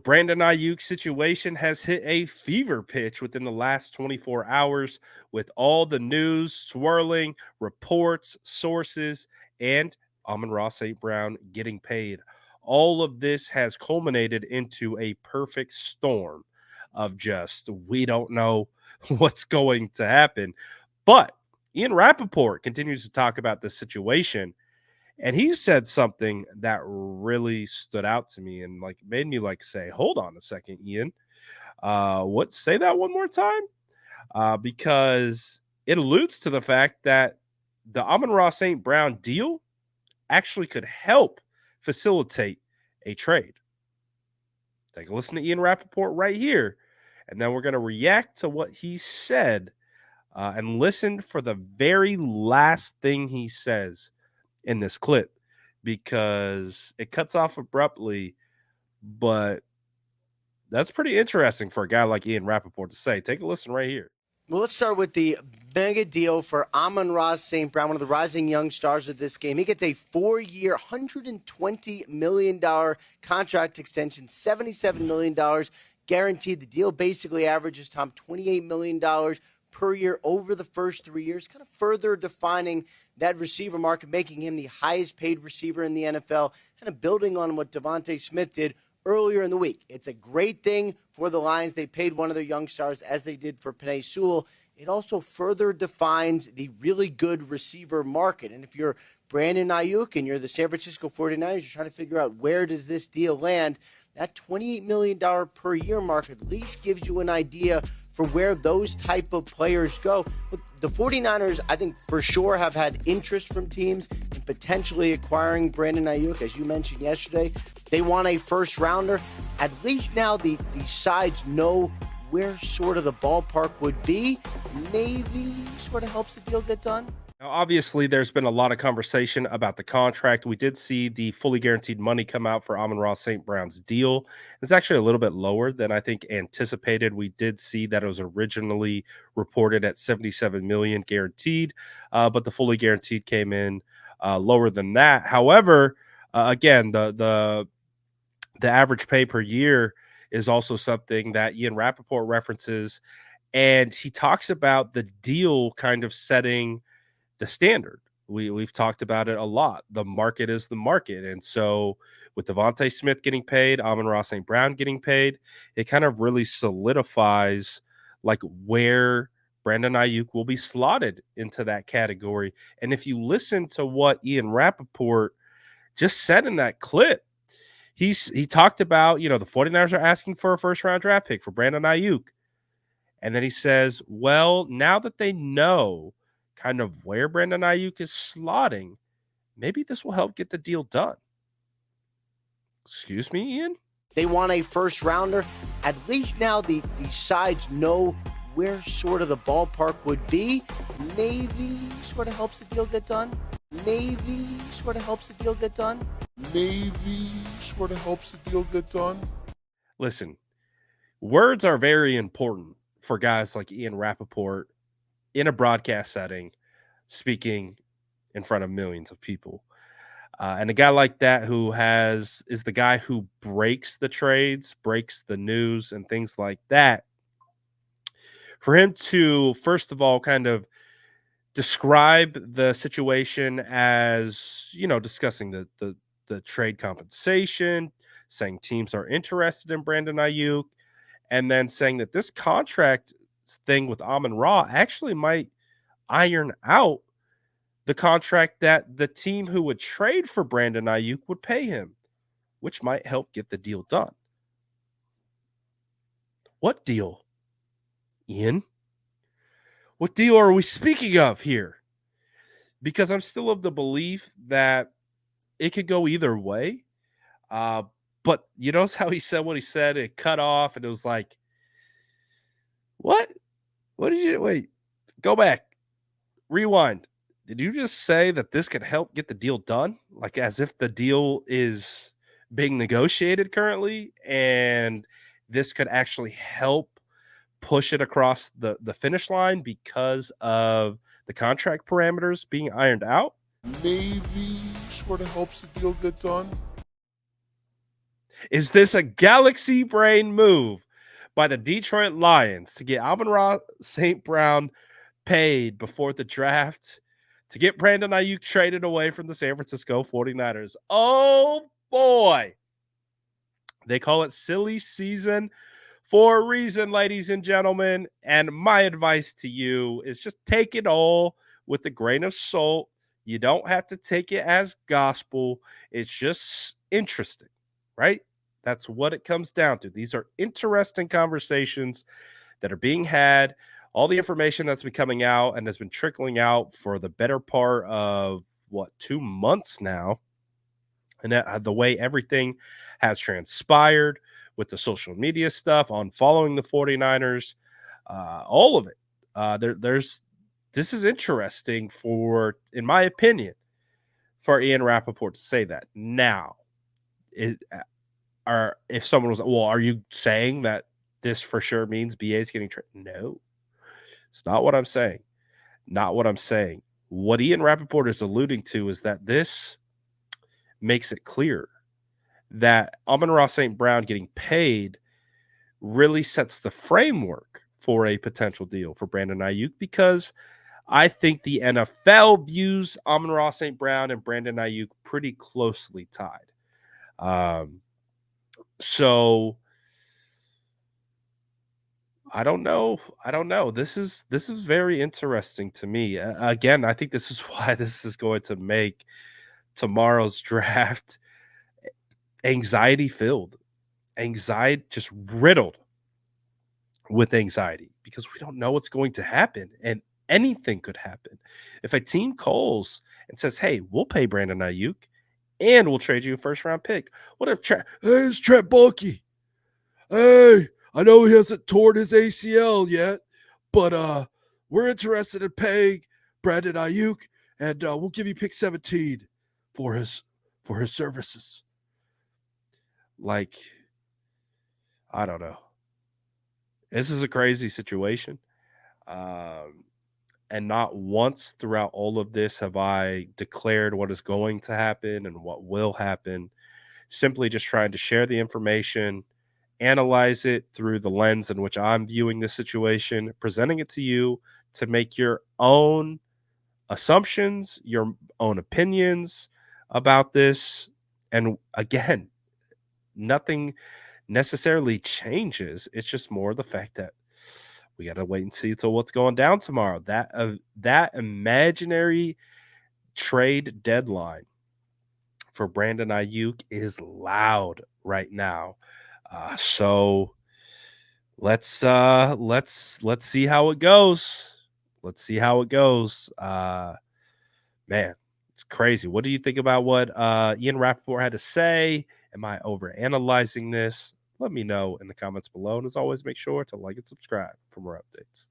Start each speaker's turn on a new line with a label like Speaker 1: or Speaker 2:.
Speaker 1: Brandon Aiyuk situation has hit a fever pitch within the last 24 hours with all the news swirling, reports, sources, and Amon-Ra St. Brown getting paid. All of this has culminated into a perfect storm of just, we don't know what's going to happen. But Ian Rapoport continues to talk about the situation, and he said something that really stood out to me and like made me like say, hold on a second, Ian. What say that one more time? Because it alludes to the fact that the Amon-Ra St. Brown deal actually could help facilitate a trade. Take a listen to Ian Rapoport right here, and then we're going to react to what he said and listen for the very last thing he says in this clip, because it cuts off abruptly, but that's pretty interesting for a guy like Ian Rapoport to say. Take a listen right here.
Speaker 2: Well, let's start with the mega deal for Amon-Ra St. Brown, one of the rising young stars of this game. He gets a 4-year, $120 million contract extension, $77 million guaranteed. The deal basically averages, Tom, $28 million per year over the first 3 years, kind of further defining that receiver market, making him the highest paid receiver in the NFL, kind of building on what Devontae Smith did earlier in the week. It's a great thing for the Lions. They paid one of their young stars as they did for Penei Sewell. It also further defines the really good receiver market. And if you're Brandon Aiyuk and you're the San Francisco 49ers, you're trying to figure out where does this deal land, that $28 million per year mark at least gives you an idea for where those type of players go. But the 49ers, I think, for sure have had interest from teams in potentially acquiring Brandon Aiyuk. As you mentioned yesterday, they want a first rounder. At least now the sides know where sort of the ballpark would be. Maybe sort of helps the deal get done.
Speaker 1: Now, obviously, there's been a lot of conversation about the contract. We did see the fully guaranteed money come out for Amon-Ra St. Brown's deal. It's actually a little bit lower than I think anticipated. We did see that it was originally reported at $77 million guaranteed, but the fully guaranteed came in lower than that. However, again, the average pay per year is also something that Ian Rapoport references, and he talks about the deal kind of setting the standard. We've talked about it a lot. The market is the market. And so with Devontae Smith getting paid, Amon-Ra St. Brown getting paid, it kind of really solidifies like where Brandon Aiyuk will be slotted into that category. And if you listen to what Ian Rapoport just said in that clip, he talked about, the 49ers are asking for a first round draft pick for Brandon Aiyuk. And then he says, well, now that they know kind of where Brandon Aiyuk is slotting, maybe this will help get the deal done. Excuse me, Ian?
Speaker 2: They want a first rounder. At least now the sides know where sort of the ballpark would be. Maybe sort of helps the deal get done. Maybe sort of helps the deal get done.
Speaker 3: Maybe sort of helps the deal get done.
Speaker 1: Listen, words are very important for guys like Ian Rapoport in a broadcast setting, speaking in front of millions of people. And a guy like that is the guy who breaks the trades, breaks the news and things like that. For him to, first of all, kind of describe the situation as, discussing the trade compensation, saying teams are interested in Brandon Aiyuk, and then saying that this contract thing with Amon-Ra actually might iron out the contract that the team who would trade for Brandon Aiyuk would pay him, which might help get the deal done. What deal, Ian? What deal are we speaking of here? Because I'm still of the belief that it could go either way. But you notice how he said what he said, it cut off, and it was like, what? What did you wait? Go back. Rewind. Did you just say that this could help get the deal done? Like as if the deal is being negotiated currently and this could actually help push it across the finish line because of the contract parameters being ironed out?
Speaker 3: Maybe sort of helps the deal get done.
Speaker 1: Is this a galaxy brain move by the Detroit Lions to get Amon-Ra St. Brown paid before the draft to get Brandon Aiyuk traded away from the San Francisco 49ers? Oh boy. They call it silly season for a reason, ladies and gentlemen. And my advice to you is just take it all with a grain of salt. You don't have to take it as gospel. It's just interesting, right? That's what it comes down to. These are interesting conversations that are being had. All the information that's been coming out and has been trickling out for the better part of 2 months now, and the way everything has transpired with the social media stuff on following the 49ers, all of it. This is interesting for, in my opinion, for Ian Rapoport to say that. Now, if someone was, well, are you saying that this for sure means BA is getting traded? No, it's not what I'm saying. Not what I'm saying. What Ian Rapoport is alluding to is that this makes it clear that Amon-Ra St. Brown getting paid really sets the framework for a potential deal for Brandon Aiyuk, because I think the NFL views Amon-Ra St. Brown and Brandon Aiyuk pretty closely tied. So I don't know. This is very interesting to me. Again, I think this is why this is going to make tomorrow's draft anxiety filled, just riddled with anxiety, because we don't know what's going to happen, and anything could happen. If a team calls and says, "Hey, we'll pay Brandon Aiyuk and we'll trade you a first round pick," what if hey, it's Trent Baalke? Hey, I know he hasn't torn his ACL yet, but we're interested in paying Brandon Aiyuk, and we'll give you pick 17 for his services. Like, I don't know. This is a crazy situation. And not once throughout all of this have I declared what is going to happen and what will happen. Simply just trying to share the information, analyze it through the lens in which I'm viewing the situation, presenting it to you to make your own assumptions, your own opinions about this. And again, nothing necessarily changes. It's just more the fact that we got to wait and see until what's going down tomorrow. That imaginary trade deadline for Brandon Aiyuk is loud right now. So let's see how it goes. Let's see how it goes. Man, it's crazy. What do you think about what Ian Rapoport had to say? Am I overanalyzing this? Let me know in the comments below. And as always, make sure to like and subscribe for more updates.